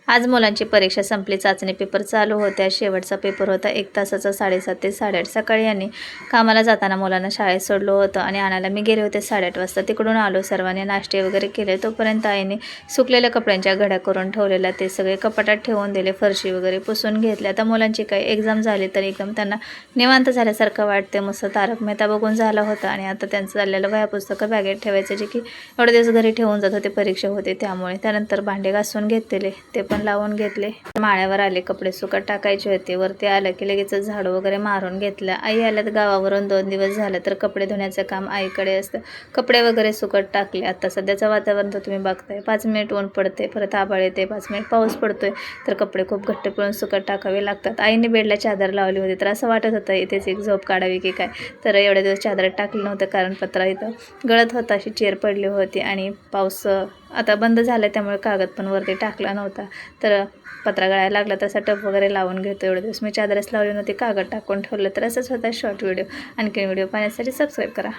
आज मुलांची परीक्षा संपली, चाचणी पेपर चालू होत्या. शेवटचा पेपर होता 1 तासाचा 7:30 ते 8:30. सकाळी यांनी कामाला जाताना मुलांना शाळेत सोडलं होतं आणि आणायला मी गेले होते 8:30 वाजता. तिकडून आलो, सर्वांनी नाश्ते वगैरे केले. तोपर्यंत आईने सुकलेल्या कपड्यांच्या घड्या करून ठेवलेल्या ते सगळे कपाटात ठेवून दिले. फरशी वगैरे पुसून घेतली. आता मुलांची काही एक्झाम झाली तर एकदम त्यांना निवांत झाल्यासारखं वाटते. मस्त तारक मेहता बघून झाला होता आणि आता त्यांचं चाललेलं वह्या पुस्तकं बॅगेत ठेवायचं, जे की एवढे दिवस घरी ठेवून जात होते, परीक्षा होते त्यामुळे. त्यानंतर भांडे घासून घेतलेले, ते पण लावून घेतले. माळ्यावर आले, कपडे सुकत टाकायचे होते. वरती आलं की लगेच झाडू वगैरे मारून घेतलं. आई आल्यात गावावरून 2 दिवस झालं, तर कपडे धुण्याचं काम आईकडे असतं. कपडे वगैरे सुकत टाकले. आता सध्याचं वातावरण तर तुम्ही बघताय, 5 मिनिट ऊन पडते, परत आभाळ येते, 5 मिनिट पाऊस पडतोय, तर कपडे खूप घट्ट पिळून सुकत टाकावे लागतात. आईने बेडला चादर लावली होती, तर असं वाटत होतं इथेच एक झोप काढावी की काय. तर एवढे दिवस चादर टाकलं नव्हतं, कारण पत्रा इथं गळत होता, अशी चेर पडली होती आणि पाऊस आता बंद झाला त्यामुळे कागद पण वरती टाकला नव्हता. तर पत्रा गळायला लागला, तसा टप वगैरे लावून घेतो. एवढे दिवस मी चादरच लावली नव्हती, कागद टाकून ठेवलं. तर असंच होता शॉर्ट व्हिडिओ. आणखीन व्हिडिओ पाहण्यासाठी सबस्क्राईब करा.